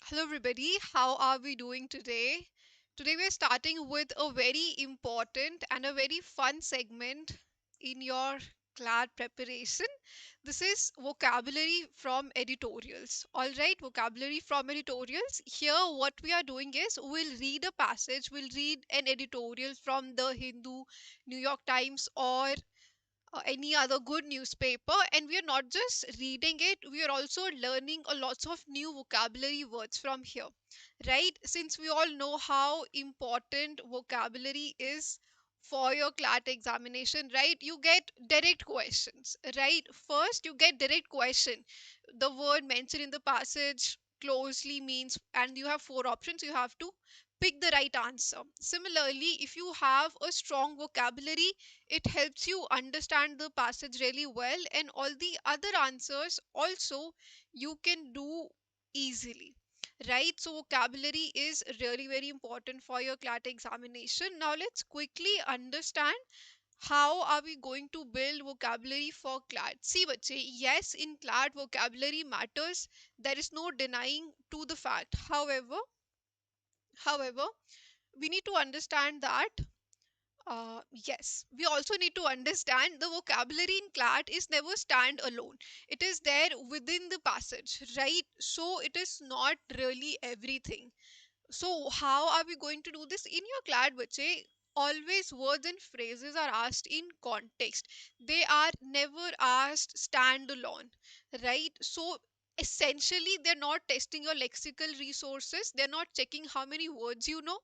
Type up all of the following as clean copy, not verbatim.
Hello, everybody. How are we doing today? Today, we're starting with a very important and a very fun segment in your CLAT preparation. This is vocabulary from editorials. All right, vocabulary from editorials. Here, what we are doing is we'll read a passage, we'll read an editorial from the Hindu, New York Times, or any other good newspaper, and we are not just reading it, we are also learning a lots of new vocabulary words from here, right? Since we all know how important vocabulary is for your CLAT examination, right? You get direct questions, right? First you get direct question. The word mentioned in the passage closely means, and you have four options. You have to pick the right answer. Similarly, if you have a strong vocabulary, it helps you understand the passage really well, and all the other answers also you can do easily, right? So vocabulary is really very important for your CLAT examination. Now let's quickly understand how are we going to build vocabulary for CLAT. See bache, yes, in CLAT vocabulary matters, there is no denying to the fact. However, we need to understand that yes, we also need to understand the vocabulary in CLAT is never stand alone. It is there within the passage, right? So it is not really everything. So how are we going to do this in your CLAT, bache? Always words and phrases are asked in context. They are never asked standalone, right? So essentially, they're not testing your lexical resources. They're not checking how many words you know.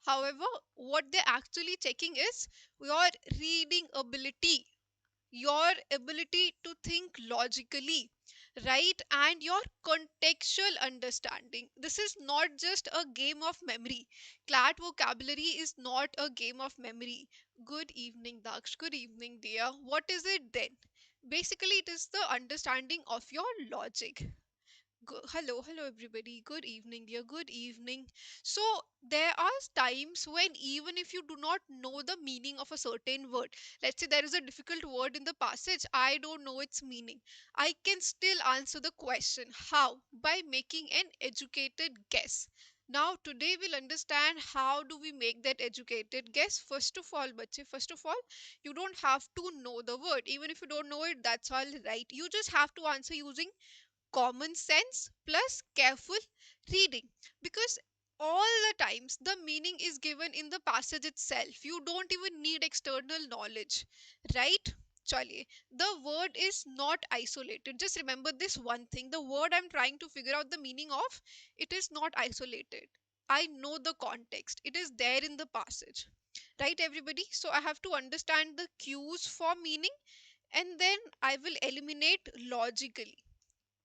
However, what they're actually checking is your reading ability, your ability to think logically, right? And your contextual understanding. This is not just a game of memory. CLAT vocabulary is not a game of memory. Good evening, Daksh. Good evening, dear. What is it then? Basically, it is the understanding of your logic. Hello, everybody. Good evening, dear. Good evening. So, there are times when, even if you do not know the meaning of a certain word, let's say there is a difficult word in the passage, I don't know its meaning, I can still answer the question. How? By making an educated guess. Now, today we'll understand how do we make that educated guess. First of all, bache, first of all, you don't have to know the word. Even if you don't know it, that's all right. You just have to answer using common sense plus careful reading, because all the times the meaning is given in the passage itself. You don't even need external knowledge, right? Chaliye, the word is not isolated. Just remember this one thing: the word I'm trying to figure out the meaning of, it is not isolated. I know the context, it is there in the passage, right, everybody? So I have to understand the cues for meaning, and then I will eliminate logically.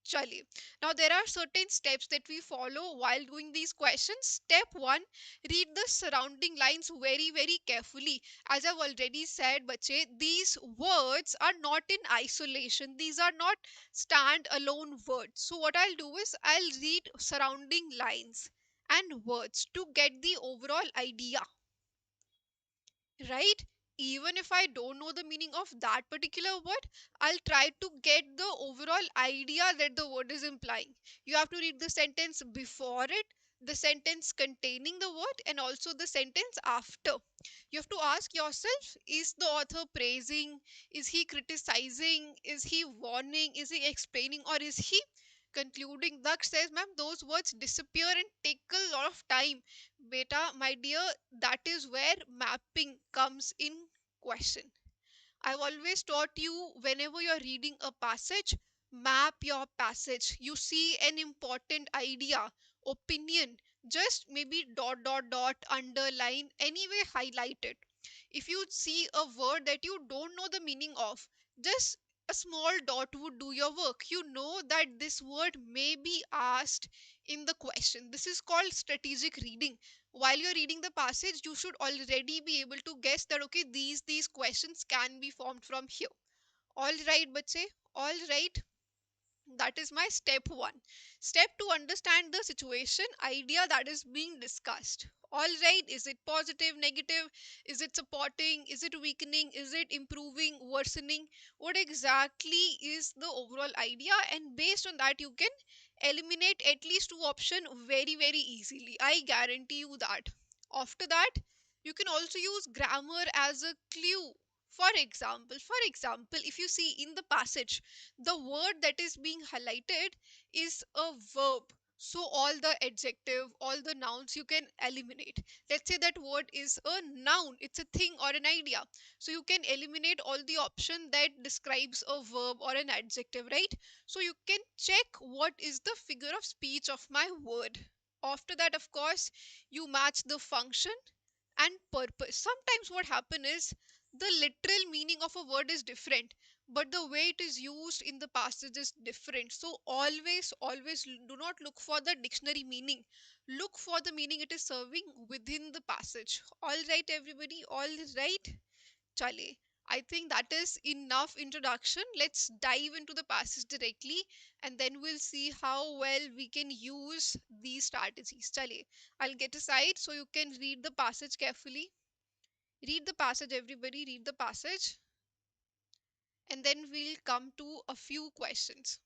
Chali. Now there are certain steps that we follow while doing these questions. Step 1, read the surrounding lines very very carefully. As I've already said, bache, these words are not in isolation. These are not stand alone words. So what I'll do is I'll read surrounding lines and words to get the overall idea, right? Even if I don't know the meaning of that particular word, I'll try to get the overall idea that the word is implying. You have to read the sentence before it, the sentence containing the word, and also the sentence after. You have to ask yourself, is the author praising, is he criticizing, is he warning, is he explaining, or is he concluding? Daksh says, ma'am, those words disappear and take a lot of time. Beta, my dear, that is where mapping comes in question. I've always taught you, whenever you're reading a passage, map your passage. You see an important idea, opinion, just maybe dot dot dot, underline, anyway highlight it. If you see a word that you don't know the meaning of, just a small dot would do your work. You know that this word may be asked in the question. This is called strategic reading. While you're reading the passage, you should already be able to guess that okay, these questions can be formed from here. All right, bache, all right. That is my step 1. Step 2, understand the situation, idea that is being discussed. All right, is it positive, negative, is it supporting, is it weakening, is it improving, worsening? What exactly is the overall idea? And based on that, you can eliminate at least two option very very easily. I guarantee you that. After that, you can also use grammar as a clue. For example, if you see in the passage, the word that is being highlighted is a verb. So all the adjective, all the nouns you can eliminate. Let's say that word is a noun, it's a thing or an idea. So you can eliminate all the option that describes a verb or an adjective, right? So you can check what is the figure of speech of my word. After that, of course, you match the function and purpose. Sometimes what happen is the literal meaning of a word is different, but the way it is used in the passage is different. So always do not look for the dictionary meaning. Look for the meaning it is serving within the passage. All right, everybody. All right. Chale. I think that is enough introduction. Let's dive into the passage directly and then we'll see how well we can use these strategies. Chale. I'll get aside so you can read the passage carefully. Read the passage, everybody. Read the passage. And then we'll come to a few questions.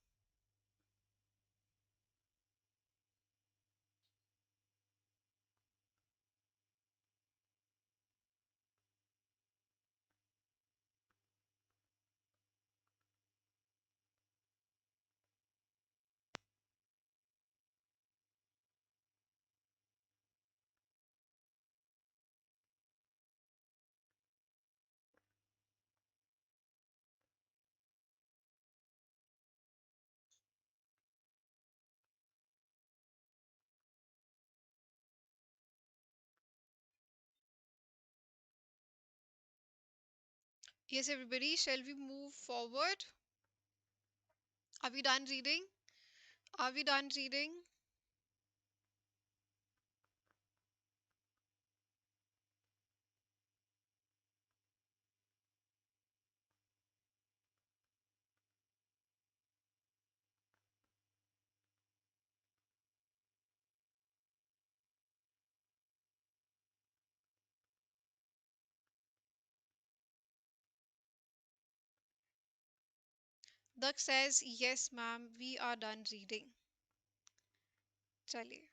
Yes, everybody. Shall we move forward? Are we done reading? Are we done reading? Duck says, yes, ma'am, we are done reading. Chale.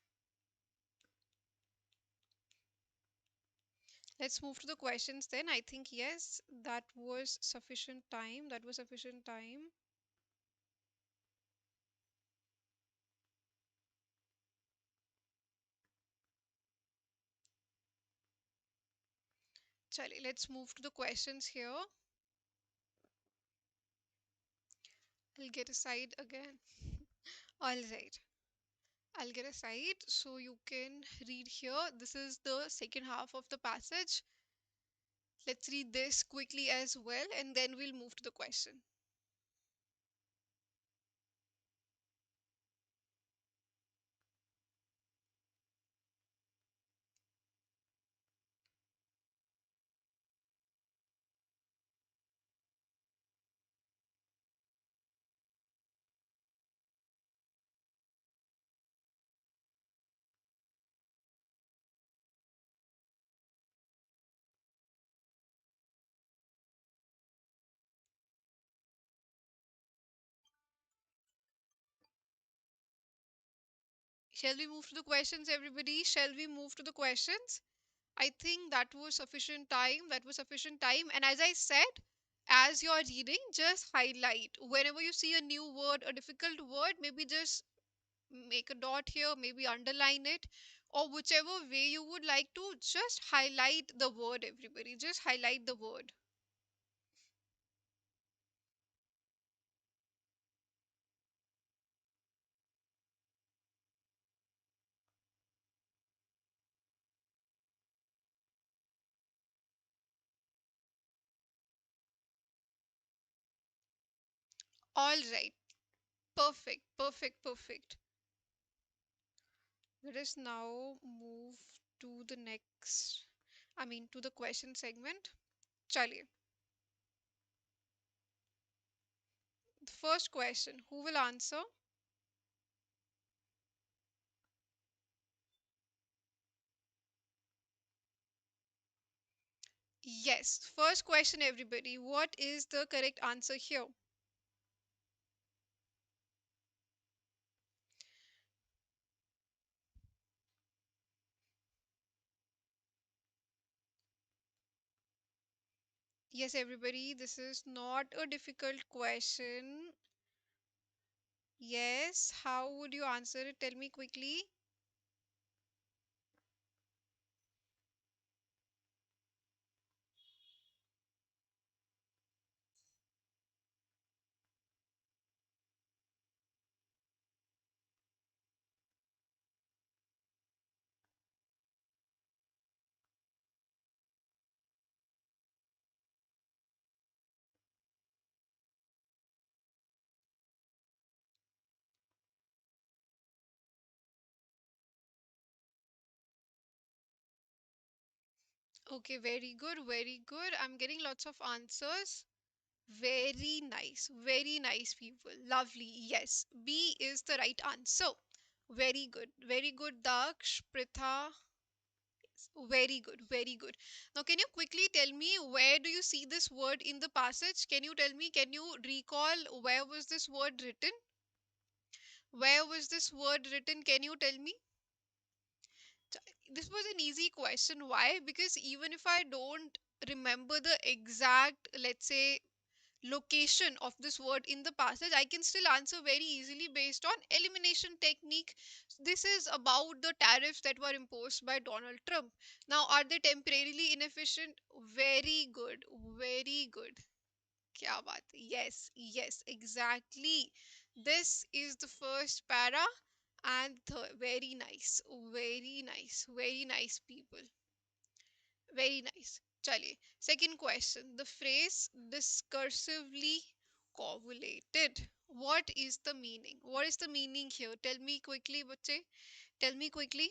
Let's move to the questions then. I think, yes, that was sufficient time. That was sufficient time. Chale, let's move to the questions here. I'll get aside again. All right. I'll get aside so you can read here. This is the second half of the passage. Let's read this quickly as well and then we'll move to the question. Shall we move to the questions, everybody? Shall we move to the questions? I think that was sufficient time. That was sufficient time. And as I said, as you're reading, just highlight. Whenever you see a new word, a difficult word, maybe just make a dot here, maybe underline it, or whichever way you would like to, just highlight the word, everybody. Just highlight the word. All right. Perfect. Perfect. Perfect. Let us now move to the next, to the question segment. Chaliye. The first question, who will answer? Yes. First question, everybody. What is the correct answer here? Yes, everybody, this is not a difficult question. Yes, how would you answer it? Tell me quickly. Okay, very good, very good. I'm getting lots of answers. Very nice, people. Lovely. Yes, B is the right answer. Very good, Daksh, Pritha. Very good, very good. Now, can you quickly tell me where do you see this word in the passage? Can you tell me, can you recall where was this word written? Where was this word written? Can you tell me? This was an easy question. Why? Because even if I don't remember the exact, let's say, location of this word in the passage, I can still answer very easily based on elimination technique. This is about the tariffs that were imposed by Donald Trump. Now, are they temporarily inefficient? Very good, very good. Kya baat hai? Yes, yes, exactly. This is the first para and very nice, very nice, people. Very nice. Chaliye. Second question. The phrase discursively covulated. What is the meaning? What is the meaning here? Tell me quickly, bache. Tell me quickly.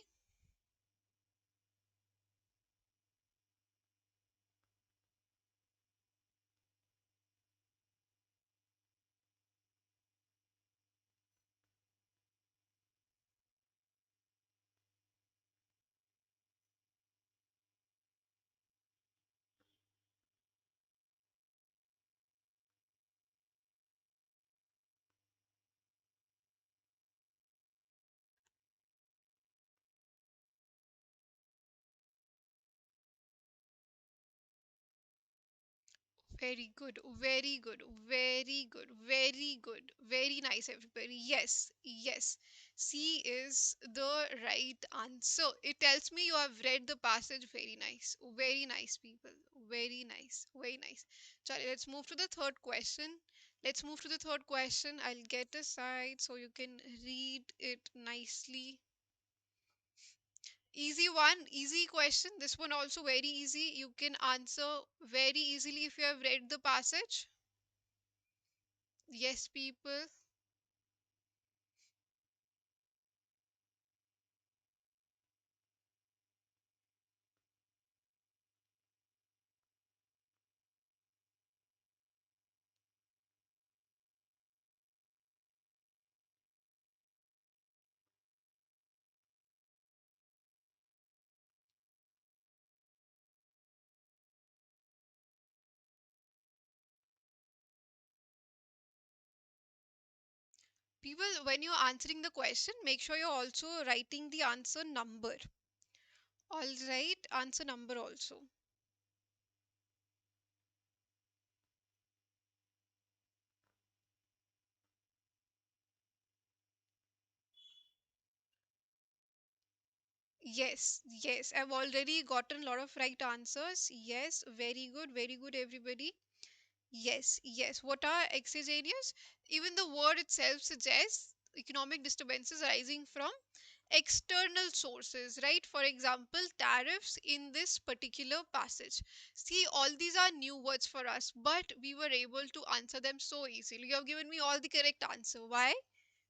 Very good, very good, very good, very good, very nice, everybody. Yes, yes. C is the right answer. It tells me you have read the passage. Very nice, people. Very nice, very nice. Sorry, let's move to the third question. Let's move to the third question. I'll get a side so you can read it nicely. Easy one, easy question. This one also very easy. You can answer very easily if you have read the passage. Yes, people. People, when you're answering the question, make sure you're also writing the answer number. All right, answer number also. Yes, yes, I've already gotten a lot of right answers. Yes, very good, everybody. Yes, yes. What are exogenous? Even the word itself suggests economic disturbances arising from external sources, right? For example, tariffs in this particular passage. See, all these are new words for us, but we were able to answer them so easily. You have given me all the correct answer. Why?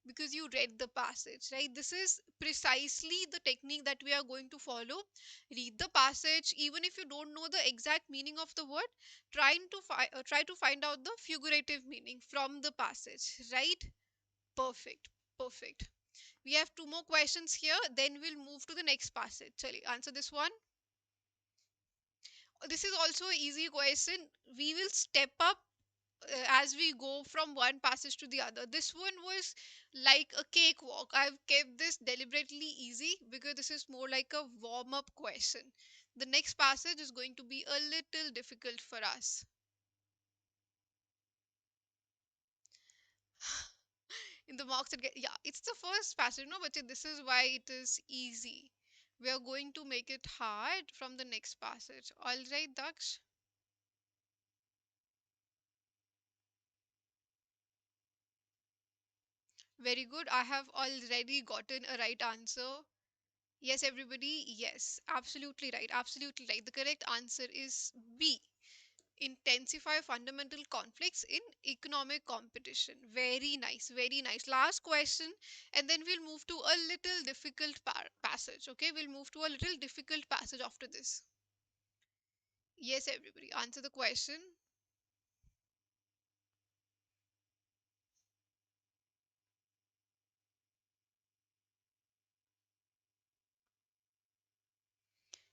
Because you read the passage, right? This is precisely the technique that we are going to follow. Read the passage, even if you don't know the exact meaning of the word, try to find out the figurative meaning from the passage, right? Perfect, perfect. We have two more questions here, then we'll move to the next passage. Chali, answer this one. This is also an easy question. We will step up as we go from one passage to the other. This one was like a cakewalk. I've kept this deliberately easy because this is more like a warm up question. The next passage is going to be a little difficult for us. In the marks it get, yeah, it's the first passage, no, but this is why it is easy. We are going to make it hard from the next passage. All right, Daksh. Very good. I have already gotten a right answer. Yes, everybody. Yes, absolutely right. Absolutely right. The correct answer is B. Intensify fundamental conflicts in economic competition. Very nice. Very nice. Last question, and then we'll move to a little difficult passage. Okay, we'll move to a little difficult passage after this. Yes, everybody. Answer the question.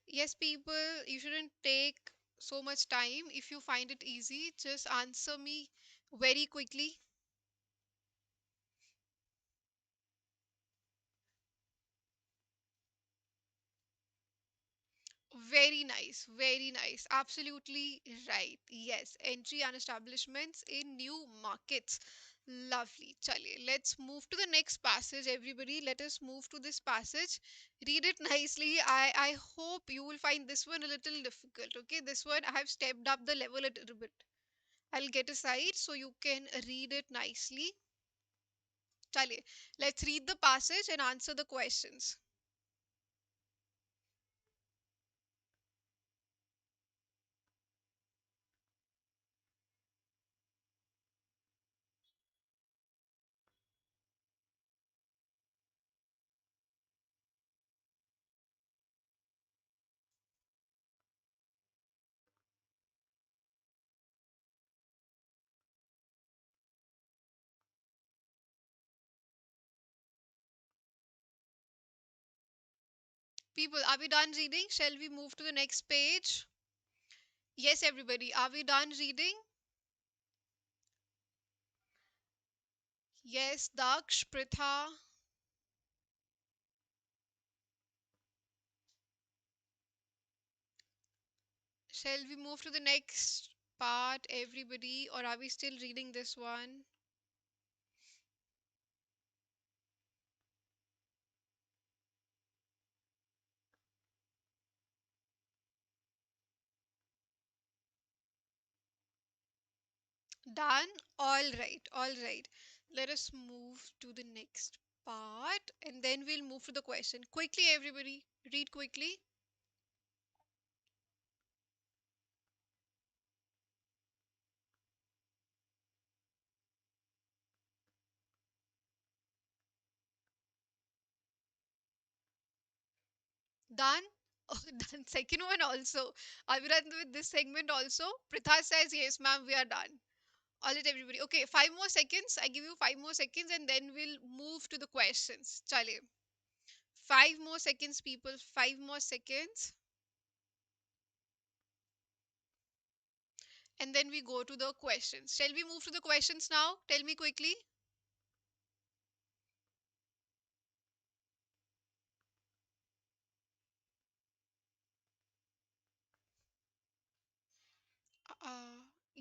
Yes, people, you shouldn't take so much time. If you find it easy, just answer me very quickly. Very nice, very nice. Absolutely right. Yes, entry and establishments in new markets. Lovely. Chaliye, let's move to the next passage, everybody. Let us move to this passage. Read it nicely. I hope you will find this one a little difficult. Okay, this one I have stepped up the level a little bit. I'll get aside so you can read it nicely. Chaliye, let's read the passage and answer the questions. People, are we done reading? Shall we move to the next page? Yes, everybody, are we done reading? Yes, Daksh, Pritha. Shall we move to the next part, everybody, or are we still reading this one? Done? All right, all right. Let us move to the next part and then we'll move to the question. Quickly, everybody, read quickly. Done? Oh, done. Second one also. Are we done with this segment also? Pritha says, yes, ma'am, we are done. All right, everybody. Okay, 5 more seconds. I give you 5 more seconds and then we'll move to the questions. Chale. 5 more seconds, people. 5 more seconds. And then we go to the questions. Shall we move to the questions now? Tell me quickly.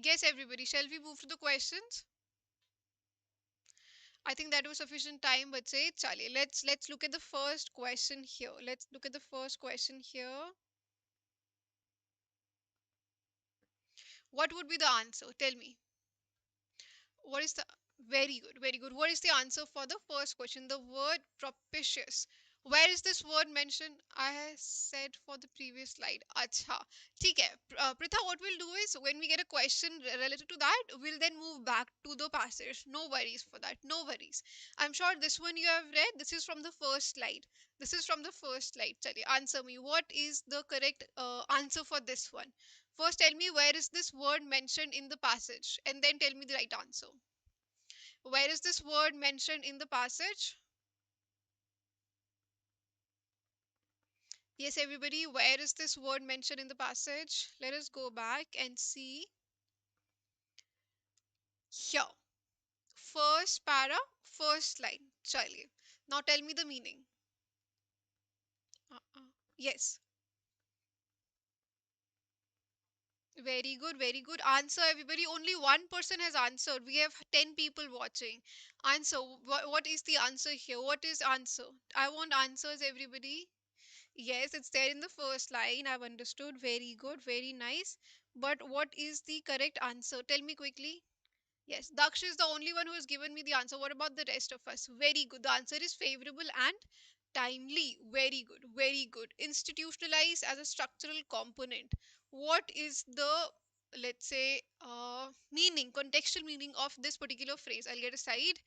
Yes, everybody. Shall we move to the questions? I think that was sufficient time, but say, Charlie. Let's look at the first question here. Let's look at the first question here. What would be the answer? Tell me. What is the very good, very good. What is the answer for the first question? The word propitious. Where is this word mentioned? I said for the previous slide. Acha. ठीक है. Pritha, what we'll do is when we get a question related to that, we'll then move back to the passage. No worries for that. No worries. I'm sure this one you have read. This is from the first slide. This is from the first slide. Chali, answer me. What is the correct answer for this one? First, tell me where is this word mentioned in the passage, and then tell me the right answer. Where is this word mentioned in the passage? Yes, everybody, where is this word mentioned in the passage? Let us go back and see here. First para, first line. Chaliye. Now tell me the meaning. Uh-uh. Yes, Very good, very good. Answer, everybody. Only one person has answered. We have 10 people watching. Answer. What is the answer here? What is answer? I want answers, everybody. Yes, it's there in the first line. I've understood. Very good, very nice. But what is the correct answer? Tell me quickly. Yes, Daksh is the only one who has given me the answer. What about the rest of us? Very good. The answer is favorable and timely. Very good. Very good. Institutionalized as a structural component. What is the, let's say, meaning, contextual meaning of this particular phrase? I'll get aside.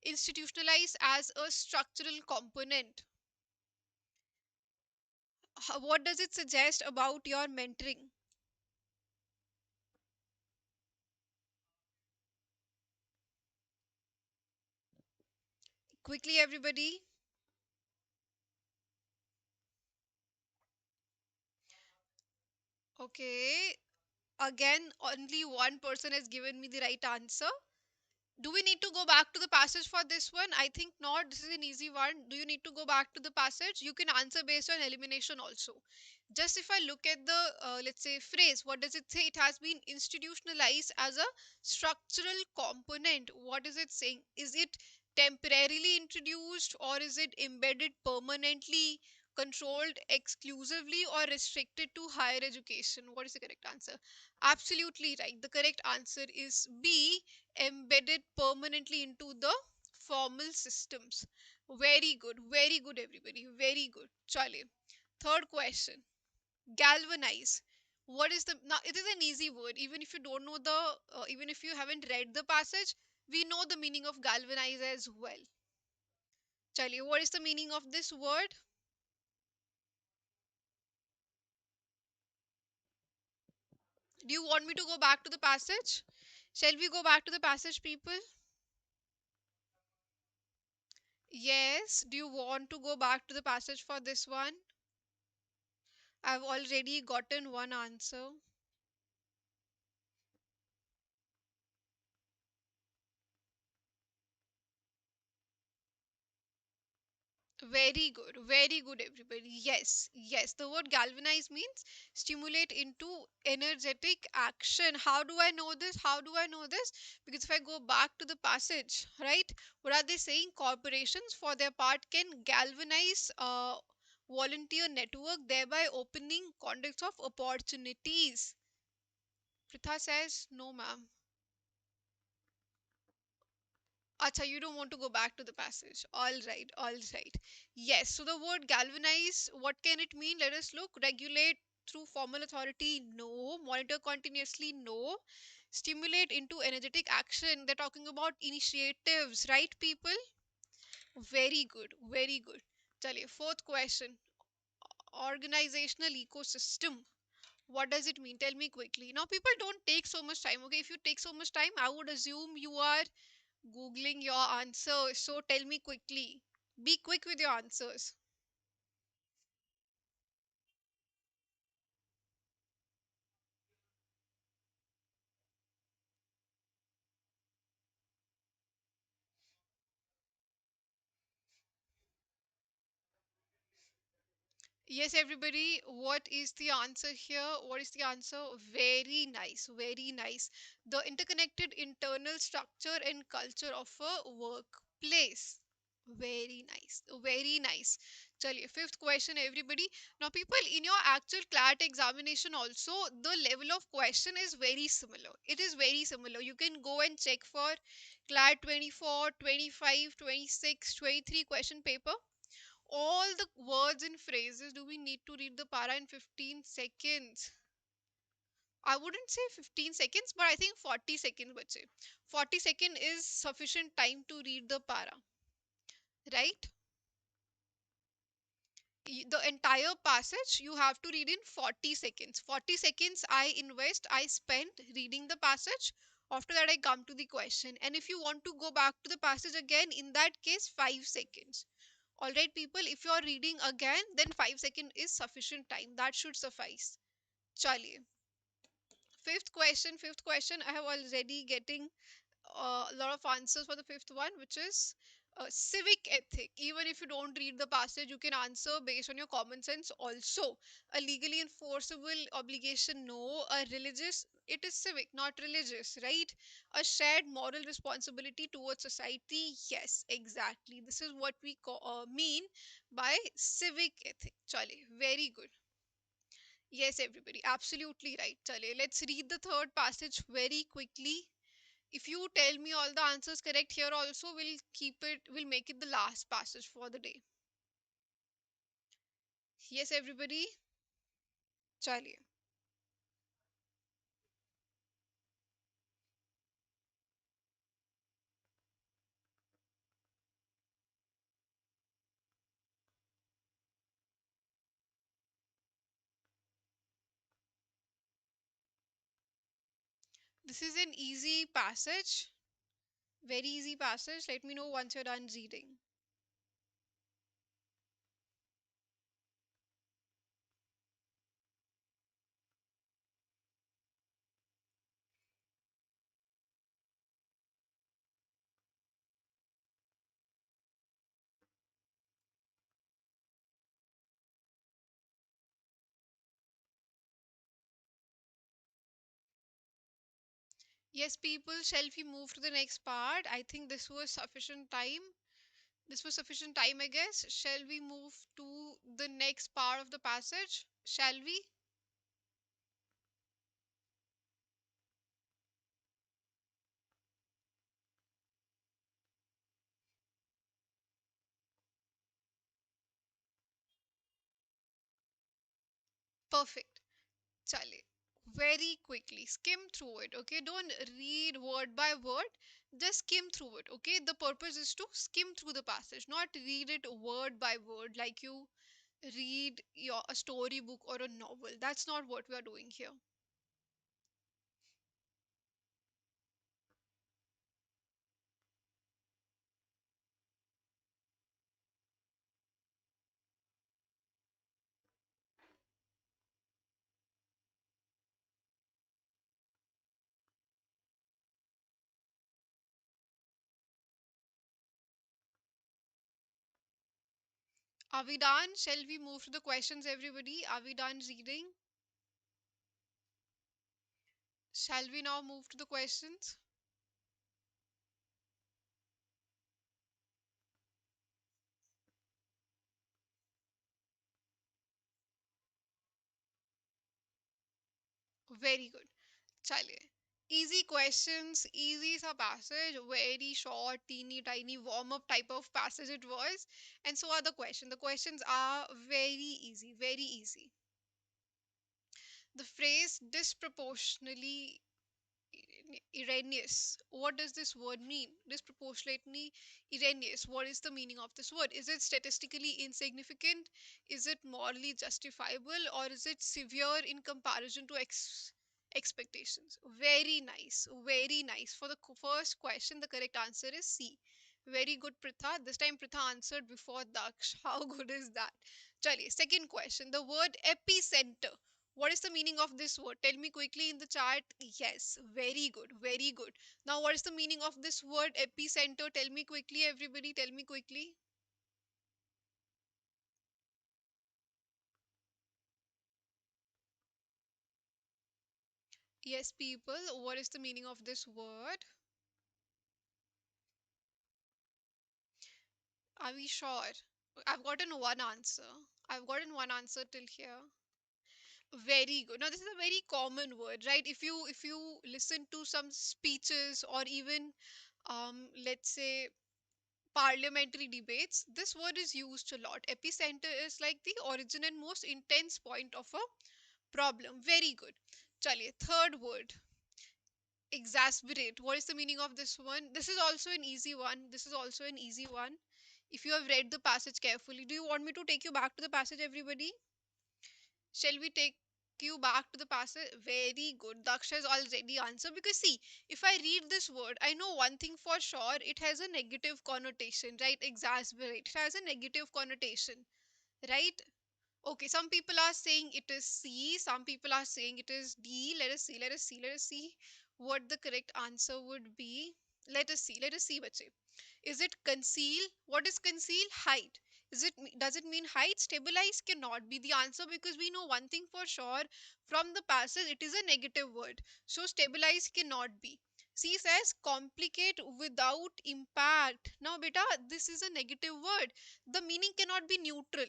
Institutionalized as a structural component. What does it suggest about your mentoring? Quickly, everybody. Okay. Again, only one person has given me the right answer. Do we need to go back to the passage for this one? I think not. This is an easy one. Do you need to go back to the passage? You can answer based on elimination also. Just if I look at the, let's say, phrase, what does it say? It has been institutionalized as a structural component. What is it saying? Is it temporarily introduced, or is it embedded permanently, controlled exclusively, or restricted to higher education? What is the correct answer? Absolutely right. The correct answer is B, embedded permanently into the formal systems. Very good, everybody. Very good. Chale. Third question. Galvanize. What is the, now it is an easy word. Even if you don't know the, even if you haven't read the passage, we know the meaning of galvanize as well. Chale, what is the meaning of this word? Do you want me to go back to the passage? Shall we go back to the passage, people? Yes. Do you want to go back to the passage for this one? I've already gotten one answer. Very good, everybody. Yes, yes. The word galvanize means stimulate into energetic action. How do I know this? How do I know this? Because if I go back to the passage, right? What are they saying? Corporations, for their part, can galvanize volunteer network, thereby opening contexts of opportunities. Pritha says, no, ma'am. Acha, you don't want to go back to the passage. All right, all right. Yes, so the word galvanize, what can it mean? Let us look. Regulate through formal authority? No. Monitor continuously? No. Stimulate into energetic action? They're talking about initiatives, right, people? Very good, very good. Chaliye, fourth question. Organizational ecosystem. What does it mean? Tell me quickly. Now, people don't take so much time, okay? If you take so much time, I would assume you are Googling your answer. So tell me quickly. Be quick with your answers. Yes, everybody, what is the answer here? What is the answer? Very nice, very nice. The interconnected internal structure and culture of a workplace. Very nice, very nice. Chaliye, fifth question, everybody. Now, people, in your actual CLAT examination, also, the level of question is very similar. It is very similar. You can go and check for CLAT 24, 25, 26, 23 question paper. All the words and phrases, do we need to read the para in 15 seconds? I wouldn't say 15 seconds, but I think 40 seconds, bache. 40 seconds is sufficient time to read the para, right? The entire passage you have to read in 40 seconds. 40 seconds I spent reading the passage. After that, I come to the question. And if you want to go back to the passage again, in that case, 5 seconds. Alright, people, if you are reading again, then 5 seconds is sufficient time. That should suffice. Chaliye. Fifth question. I have already getting a lot of answers for the fifth one, which is Civic ethic. Even if you don't read the passage, you can answer based on your common sense also. A legally enforceable obligation, no. A religious, it is civic, not religious, right? A shared moral responsibility towards society, yes, exactly. This is what we mean by civic ethic. Chale, very good. Yes, everybody, absolutely right. Chale, let's read the third passage very quickly. If you tell me all the answers correct here also, we'll make it the last passage for the day. Yes, everybody, chaliye. This is an easy passage, very easy passage. Let me know once you're done reading. Yes, people, shall we move to the next part? I think this was sufficient time. This was sufficient time, I guess. Shall we move to the next part of the passage? Shall we? Perfect. Chale, very quickly skim through it, okay? Don't read word by word, just skim through it, okay? The purpose is to skim through the passage, not read it word by word like you read a storybook or a novel. That's not what we are doing here. Are we done? Shall we move to the questions, everybody? Are we done reading? Shall we now move to the questions? Very good. Chale. Easy questions, easy sa passage, very short, teeny tiny warm up type of passage it was. And so are the questions. The questions are very easy, very easy. The phrase disproportionately erroneous. What does this word mean? Disproportionately erroneous. What is the meaning of this word? Is it statistically insignificant? Is it morally justifiable? Or is it severe in comparison to expectations? Very nice. Very nice. For the first question, the correct answer is C. Very good, Pritha. This time Pritha answered before Daksh. How good is that? Chaliye, second question. The word epicenter. What is the meaning of this word? Tell me quickly in the chat. Yes, very good, very good. Now, what is the meaning of this word epicenter? Tell me quickly, everybody. Tell me quickly. Yes, people, what is the meaning of this word? Are we sure? I've gotten one answer. I've gotten one answer till here. Very good. Now, this is a very common word, right? If you listen to some speeches or even let's say parliamentary debates, this word is used a lot. Epicenter is like the origin and most intense point of a problem. Very good. Chaliye, third word, exasperate. What is the meaning of this one? This is also an easy one. This is also an easy one. If you have read the passage carefully, do you want me to take you back to the passage, everybody? Shall we take you back to the passage? Very good. Daksha has already answered because see, if I read this word, I know one thing for sure. It has a negative connotation, right? Exasperate. It has a negative connotation, right? Okay, some people are saying it is C, some people are saying it is D. Let us see, let us see, let us see what the correct answer would be. Let us see, bache. Is it conceal? What is conceal? Hide. Does it mean hide? Stabilize cannot be the answer, because we know one thing for sure from the passage, it is a negative word. So stabilize cannot be. C says complicate without impact. Now beta, this is a negative word. The meaning cannot be neutral.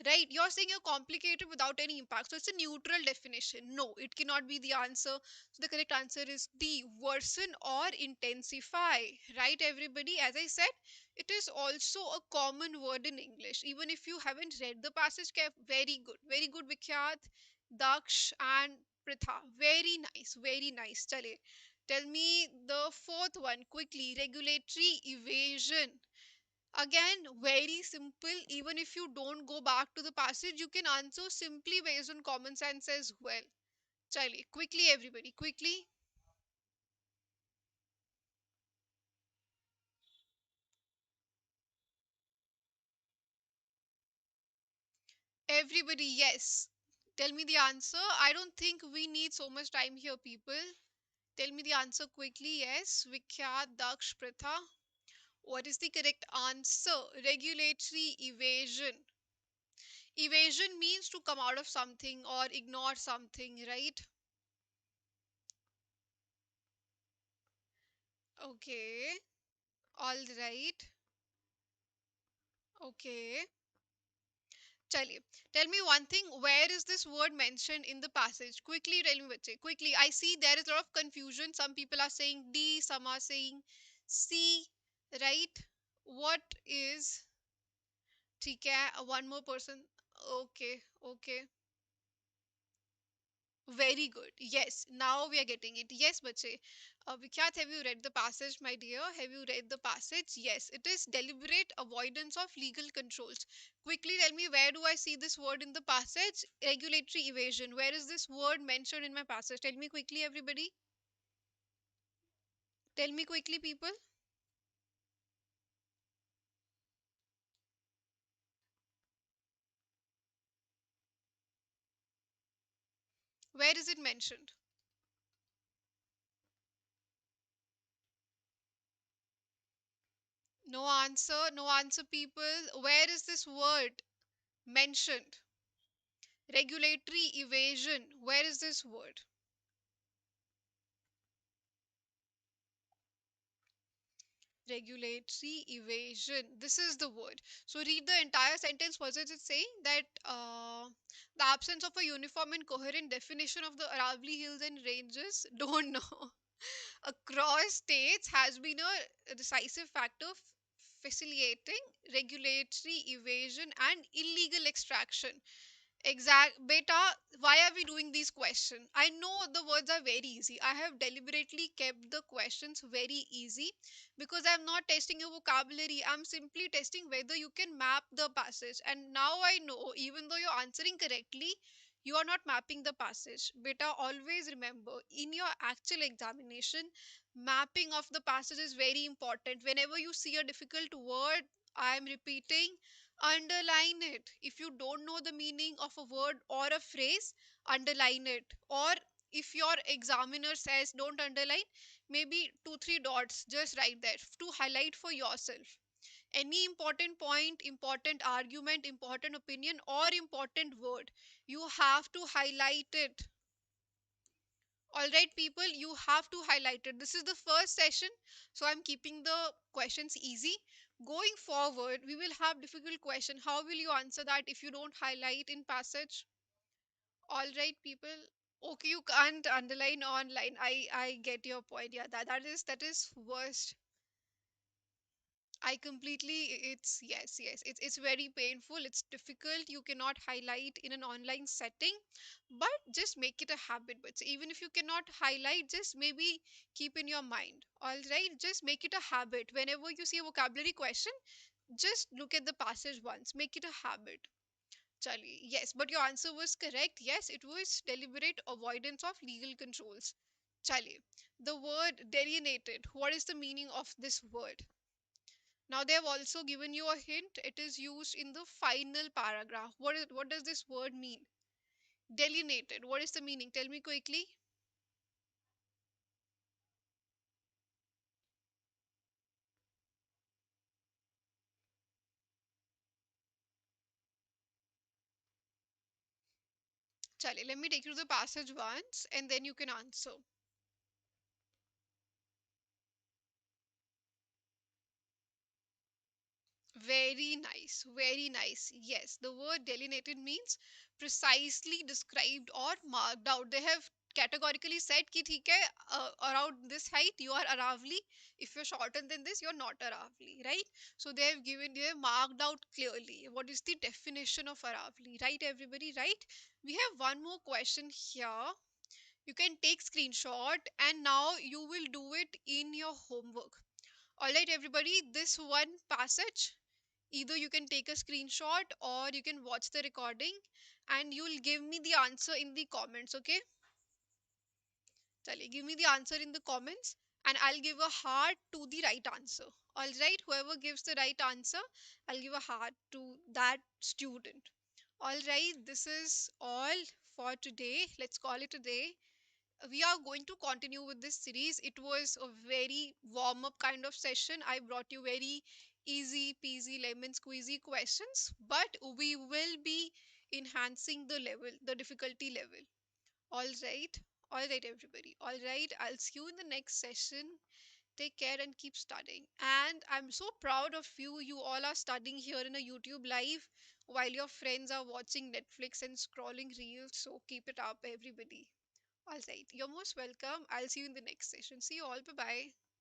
Right, you're saying you're complicated without any impact, so it's a neutral definition. No, it cannot be the answer. So the correct answer is D, worsen or intensify. Right, everybody, as I said, it is also a common word in English. Even if you haven't read the passage, very good, Vikhyat, Daksh and Pritha. Very nice, very nice. Chale, tell me the fourth one quickly. Regulatory evasion. Again, very simple. Even if you don't go back to the passage, you can answer simply based on common sense as well. Chali, quickly, everybody, quickly. Everybody, yes. Tell me the answer. I don't think we need so much time here, people. Tell me the answer quickly. Yes. Vikhyat, Daksh, Pritha. What is the correct answer? Regulatory evasion. Evasion means to come out of something or ignore something, right? Okay. All right. Okay. Chaliye. Tell me one thing. Where is this word mentioned in the passage? Quickly tell me, bache. Quickly. I see there is a lot of confusion. Some people are saying D, some are saying C. Right? What is? ठीक है. One more person. Okay. Okay. Very good. Yes, now we are getting it. Yes, bache. Vikyat, have you read the passage, my dear? Have you read the passage? Yes, it is deliberate avoidance of legal controls. Quickly tell me, where do I see this word in the passage? Regulatory evasion. Where is this word mentioned in my passage? Tell me quickly, everybody. Tell me quickly, people. Where is it mentioned? No answer, people. Where is this word mentioned? Regulatory evasion. Where is this word? Regulatory evasion. This is the word. So read the entire sentence. What does it say? That the absence of a uniform and coherent definition of the Aravalli Hills and ranges, don't know, across states has been a decisive factor facilitating regulatory evasion and illegal extraction. Exact, beta. Why are we doing these questions? I know the words are very easy. I have deliberately kept the questions very easy because I'm not testing your vocabulary. I'm simply testing whether you can map the passage. And now I know, even though you're answering correctly, you are not mapping the passage. Beta, always remember in your actual examination, mapping of the passage is very important. Whenever you see a difficult word, I am repeating, underline it. If you don't know the meaning of a word or a phrase, underline it. Or if your examiner says don't underline, maybe 2 3 dots, just write there to highlight for yourself. Any important point, important argument, important opinion, or important word, you have to highlight it. All right, people, you have to highlight it. This is the first session, so I'm keeping the questions easy. Going forward, we will have difficult question. How will you answer that if you don't highlight in passage? All right, people. Okay, you can't underline online. I get your point. Yeah, that is worst. I completely, it's, yes, it's very painful, it's difficult, you cannot highlight in an online setting, but just make it a habit. But even if you cannot highlight, just maybe keep in your mind. All right, just make it a habit. Whenever you see a vocabulary question, just look at the passage once, make it a habit. Chali, yes, but your answer was correct. Yes, it was deliberate avoidance of legal controls. Chali, the word delineated, what is the meaning of this word? Now they have also given you a hint. It is used in the final paragraph. What does this word mean? Delineated. What is the meaning? Tell me quickly. Chale, let me take you to the passage once and then you can answer. Very nice, very nice. Yes, the word delineated means precisely described or marked out. They have categorically said कि ठीक है, around this height you are Aravali. If you're shorter than this, you're not Aravali, right? So they have marked out clearly what is the definition of Aravali, right? Everybody, right? We have one more question here. You can take screenshot and now you will do it in your homework. All right, everybody, this one passage, either you can take a screenshot or you can watch the recording and you'll give me the answer in the comments, okay? Chale, give me the answer in the comments and I'll give a heart to the right answer. All right, whoever gives the right answer, I'll give a heart to that student. All right, this is all for today. Let's call it a day. We are going to continue with this series. It was a very warm up kind of session. I brought you very easy peasy lemon squeezy questions, but we will be enhancing the level, the difficulty level. All right, everybody. All right, I'll see you in the next session. Take care and keep studying. And I'm so proud of you. You all are studying here in a YouTube live while your friends are watching Netflix and scrolling reels. So keep it up, everybody. All right. You're most welcome. I'll see you in the next session. See you all. Bye bye.